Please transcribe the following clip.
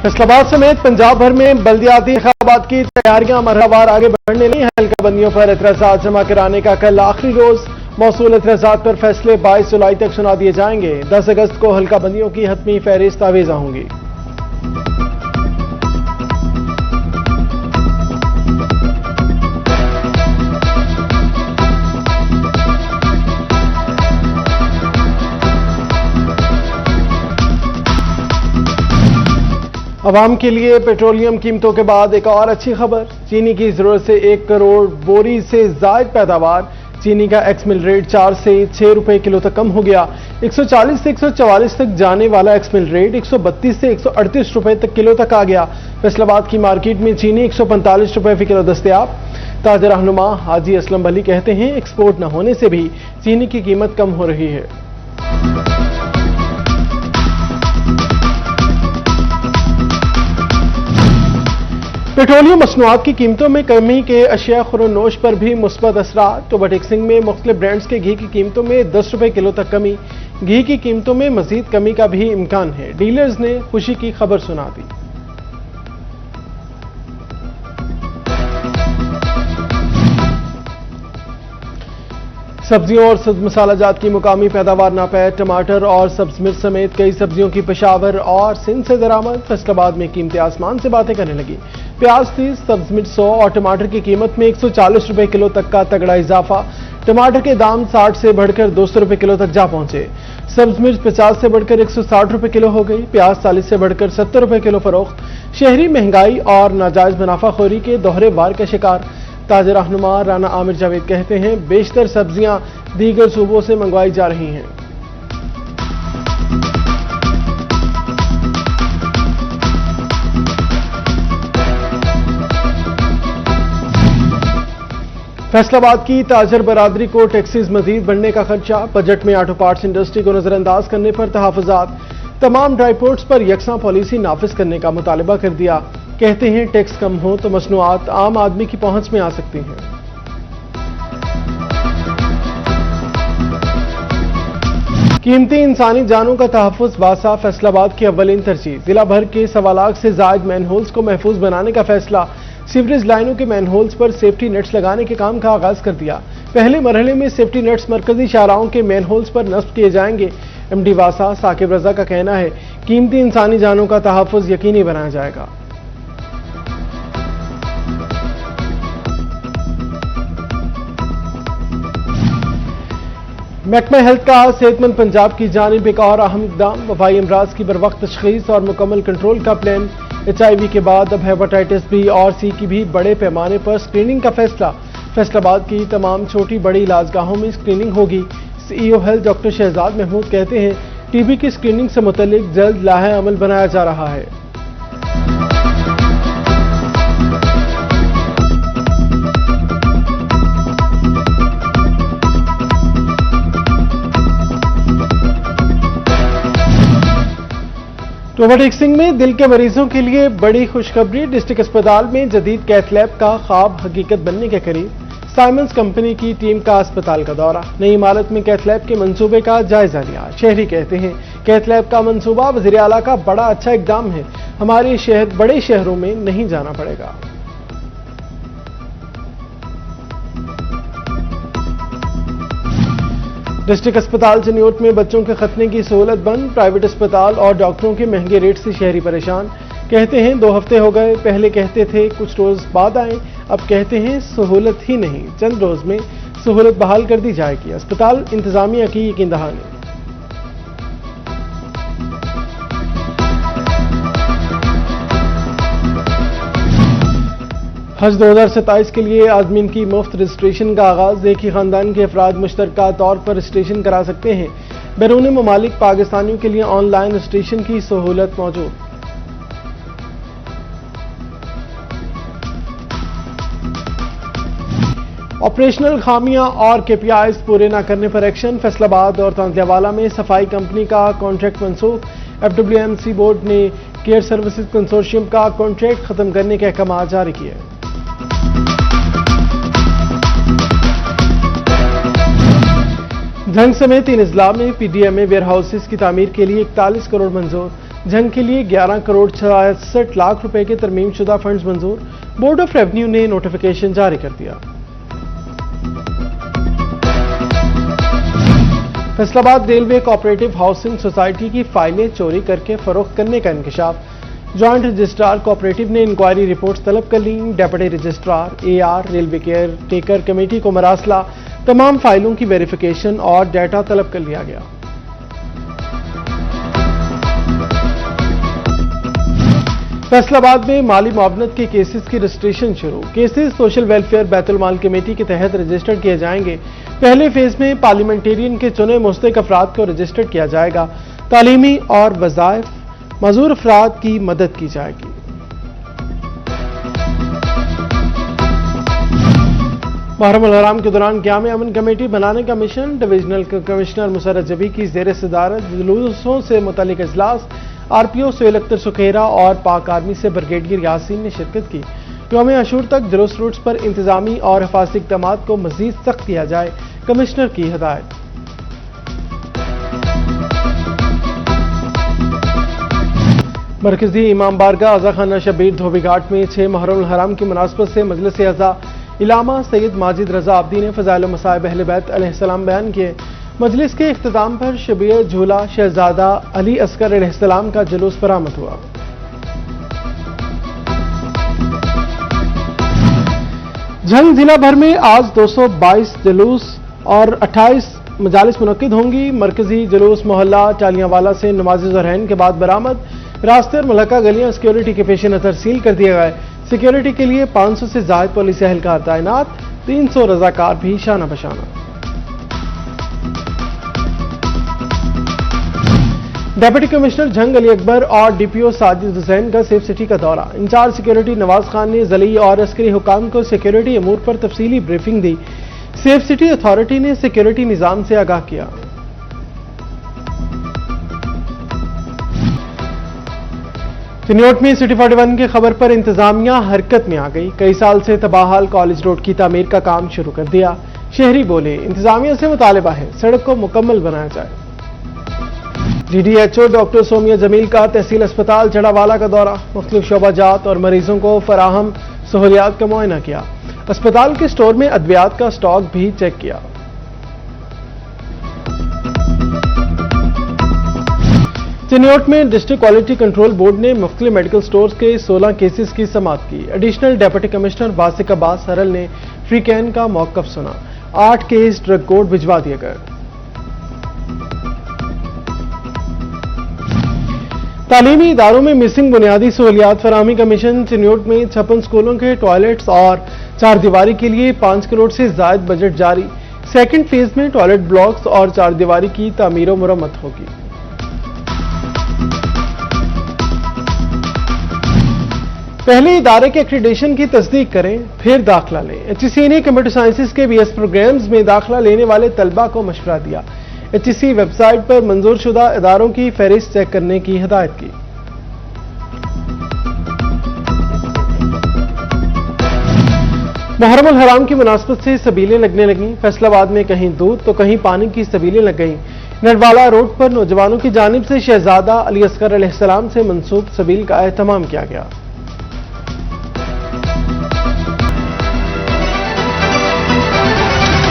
फैसलाबाद समेत पंजाब भर में बल्दियाती इंतखाबात की तैयारियां मरहलावार आगे बढ़ने लगी। हल्का बंदियों पर एतराजात जमा कराने का कल आखिरी रोज। मौसूल एतराजात पर फैसले 22 जुलाई तक सुना दिए जाएंगे। 10 अगस्त को हल्का बंदियों की हतमी फहरिस्त आवेजा होंगी। अवाम के लिए पेट्रोलियम कीमतों के बाद एक और अच्छी खबर। चीनी की जरूरत से 1 करोड़ बोरी से जायद पैदावार। चीनी का एक्स मिल रेट 4 से 6 रुपए किलो तक कम हो गया। 140 से 144 तक जाने वाला एक्स मिल रेट 132 से 138 रुपए तक किलो तक आ गया। फैसलाबाद की मार्केट में चीनी 145 रुपए फी किलो दस्तयाब। ताजा रहनुमा हाजी असलम अली कहते हैं, एक्सपोर्ट न होने से भी चीनी की कीमत कम हो रही है। पेट्रोलियम मसनूआत की कीमतों में कमी के अशिया खुरोनोश पर भी मुस्बत असरार। टोबा टेक्सिंग में मुख्तलिफ ब्रांड्स के घी की कीमतों में 10 रुपए किलो तक कमी। घी की कीमतों में मजीद कमी का भी इम्कान है। डीलर्स ने खुशी की खबर सुना दी। सब्जियों और सब्ज मसाला जात की मुकामी पैदावार नापैद। टमाटर और सब्ज मिर्च समेत कई सब्जियों की पेशावर और सिंध से दरामद। फैसलाबाद में कीमतें आसमान से बातें करने लगी। प्याज 30, सब्ज मिर्च 100 और टमाटर की कीमत में 140 रुपए किलो तक का तगड़ा इजाफा। टमाटर के दाम 60 से बढ़कर 200 रुपए किलो तक जा पहुंचे। सब्ज मिर्च 50 से बढ़कर 160 रुपए किलो हो गई। प्याज 40 से बढ़कर 70 रुपए किलो फरोख्त। शहरी महंगाई और नाजायज मुनाफाखोरी के दोहरे वार का शिकार। ताजा रहनुमा राना आमिर जावेद कहते हैं, बेशतर सब्जियां दीगर सूबों से मंगवाई जा रही हैं। फैसलाबाद की ताजर बरादरी को टैक्सीज मजीद बढ़ने का खदशा। बजट में ऑटो पार्ट्स इंडस्ट्री को नजरअंदाज करने पर तहफ़्फ़ुज़ात। तमाम ड्राईपोर्ट्स पर यकसा पॉलिसी नाफिज करने का मुतालबा कर दिया। कहते हैं, टैक्स कम हो तो मसनूआत आम आदमी की पहुंच में आ सकती हैं। कीमती इंसानी जानों का तहफ़्फ़ुज़ बासा फैसलाबाद की अव्वलीन तरजीह। जिला भर के 1.25 लाख से जायद मैनहोल्स को महफूज बनाने का फैसला। सीवरेज लाइनों के मैनहोल्स पर सेफ्टी नेट्स लगाने के काम का आगाज कर दिया। पहले मरहले में सेफ्टी नेट्स मरकजी शाहराहों के मैनहोल्स पर नस्ब किए जाएंगे। एमडी वासा साकिब रजा का कहना है, कीमती इंसानी जानों का तहफ़्फ़ुज़ यकीनी बनाया जाएगा। महकमा हेल्थ का सेहतमंद पंजाब की जानिब एक और अहम इक़दाम। वबाई अमराज की बरवक्त तशख़ीस और मुकम्मल कंट्रोल का प्लान। HIV के बाद अब हेपेटाइटिस B और C की भी बड़े पैमाने पर स्क्रीनिंग का फैसला। फैसलाबाद की तमाम छोटी बड़ी इलाजगाहों में स्क्रीनिंग होगी। CEO health doctor Shahzad Mahmood कहते हैं, TB की स्क्रीनिंग से मुतल्लिक जल्द लाहे अमल बनाया जा रहा है। टोबा टेक्सिंग में दिल के मरीजों के लिए बड़ी खुशखबरी। डिस्ट्रिक्ट अस्पताल में जदीद कैथ लैब का ख्वाब हकीकत बनने के करीब। साइमंस कंपनी की टीम का अस्पताल का दौरा। नई इमारत में कैथ लैब के मंसूबे का जायजा लिया। शहरी कहते हैं, कैथ लैब का मंसूबा वज़ीर आला का बड़ा अच्छा इक़दाम है। हमारे शहर बड़े शहरों में नहीं जाना पड़ेगा। डिस्ट्रिक्ट अस्पताल चनियोट में बच्चों के खतने की सहूलत बंद। प्राइवेट अस्पताल और डॉक्टरों के महंगे रेट से शहरी परेशान। कहते हैं, 2 हफ्ते हो गए, पहले कहते थे कुछ रोज बाद आए, अब कहते हैं सहूलत ही नहीं, चंद रोज में सहूलत बहाल कर दी जाएगी। अस्पताल इंतजामिया की यकीन दहानी। हज 2027 के लिए आज़मीन की मुफ्त रजिस्ट्रेशन का आगाज। एक ही खानदान के अफराद मुश्तरका तौर पर रजिस्ट्रेशन करा सकते हैं। बैरून ममालिक पाकिस्तानियों के लिए ऑनलाइन रजिस्ट्रेशन की सहूलत मौजूद। ऑपरेशनल खामियां और KPIs पूरे न करने पर एक्शन। फैसलाबाद और तांजियावाला में सफाई कंपनी का कॉन्ट्रैक्ट मनसूख। FWMC बोर्ड ने केयर सर्विसेज कंसोर्शियम का कॉन्ट्रैक्ट खत्म करने के अहकाम जारी किए। झंग समेत 3 अजला में PDMA वेयर हाउसेस की तामीर के लिए 41 करोड़ मंजूर। जंग के लिए 11 करोड़ 66 लाख रुपए के तरमीमशुदा फंड्स मंजूर। बोर्ड ऑफ रेवेन्यू ने नोटिफिकेशन जारी कर दिया। Faisalabad railway cooperative housing society की फाइलें चोरी करके फरोख्त करने का इंकशाफ। जॉइंट रजिस्ट्रार कोऑपरेटिव ने इंक्वायरी रिपोर्ट्स तलब कर ली। Deputy registrar AR railway caretaker committee को मरासला। तमाम फाइलों की वेरिफिकेशन और डाटा तलब कर लिया गया। फैसलाबाद में माली मुआवनत के केसेस की रजिस्ट्रेशन शुरू। केसेस सोशल वेलफेयर बैतुल माल कमेटी के तहत रजिस्टर्ड किए जाएंगे। पहले फेज में पार्लियामेंटेरियन के चुने मुस्तहिक अफराद को रजिस्टर्ड किया जाएगा। तालीमी और वज़ाइफ मजूर अफराद की मदद की जाएगी। मुहर्रम अल हराम के दौरान क़याम अमन कमेटी बनाने का मिशन। डिविजनल कमिश्नर मुसर्रत जबी की ज़ेर सदारत जुलूसों से मुतालिक इजलास। RPO सोहेल अख्तर सुखेरा और पाक आर्मी से ब्रिगेडियर यासीन ने शिरकत की। यौम अशूर तक जुलूस रूट्स पर इंतजामी और हिफाजती इक़दामात को मजीद सख्त किया जाए, कमिश्नर की हिदायत। मरकजी इमाम बारगाह अज़ा खाना शबीर धोबी घाट में 6 मुहर्रम अल हराम की मुनासबत से मजलिस अज़ा इलामा सैयद माजिद रजा आब्दी ने फ़ज़ाइल व मसाइब अहले बैत अलैहिस्सलाम बयान किए। मजलिस के इख्तिताम पर शबीर झूला शहजादा अली असगर अलैहिस्सलाम का जुलूस बरामद हुआ। जंग जिला भर में आज 222 जुलूस और 28 मजालिस मुनक्किद होंगी। मरकजी जुलूस मोहल्ला टालियांवाला से नमाज़ ज़ुहरैन के बाद बरामद। रास्ते और मुलक्का गलियां सिक्योरिटी के पेश नजर सील कर दिए गए। सिक्योरिटी के लिए 500 से ज़ायद पुलिस एहलकार तैनात, 300 रजाकार भी शाना बशाना। डेप्यूटी कमिश्नर जंग अली अकबर और DPO साजिद हुसैन का सेफ सिटी का दौरा। इंचार्ज सिक्योरिटी नवाज खान ने ज़ली और अस्करी हुकाम को सिक्योरिटी अमूर पर तफसीली ब्रीफिंग दी। सेफ सिटी अथॉरिटी ने सिक्योरिटी निज़ाम से आगाह किया। चिन्योट में सिटी 41 की खबर पर इंतजामिया हरकत में आ गई। कई साल से तबाहाल कॉलेज रोड की तामीर का काम शुरू कर दिया। शहरी बोले, इंतजामिया से मुतालिबा है सड़क को मुकम्मल बनाया जाए। DDHO डॉक्टर सोमिया जमील का तहसील अस्पताल जड़ावाला का दौरा। मुख्तलिफ शोबाजात और मरीजों को फराहम सहूलियात का मुआयना किया। अस्पताल के स्टोर में अद्वियात का स्टॉक भी चेक किया। चिन्योट में डिस्ट्रिक्ट क्वालिटी कंट्रोल बोर्ड ने मुख्तलिफ मेडिकल स्टोर्स के 16 केसेस की समाअत की। एडिशनल डेप्यूटी कमिश्नर वासिक अब्बास हरल ने फ्री कैन का मौक़िफ़ सुना। 8 केस ड्रग कोर्ट भिजवा दिए गए। तालीमी इदारों में मिसिंग बुनियादी सहूलियात फराहमी का मिशन। चिन्योट में 56 स्कूलों के टॉयलेट्स और 4 दीवारी के लिए 5 करोड़ से जायद बजट जारी। सेकंड फेज में टॉयलेट ब्लॉक्स और 4 दीवारी की तामीर व मुरम्मत होगी। पहले इदारे के एक्रीडेशन की तस्दीक करें, फिर दाखिला लें। HEC ने कंप्यूटर साइंसेज के BS प्रोग्राम्स में दाखिला लेने वाले तलबा को मशवरा दिया। HEC वेबसाइट पर मंजूर शुदा इदारों की फहरिस्त चेक करने की हिदायत की। मुहर्रम अल हराम की मुनासबत से सबीलें लगने लगीं। फैसलाबाद में कहीं दूध तो कहीं पानी की सबीलें लग गईं। नरवाला रोड पर नौजवानों की जानिब से शहजादा अली असगर अलैहिस्सलाम से मंसूब सबील का एहतमाम किया गया।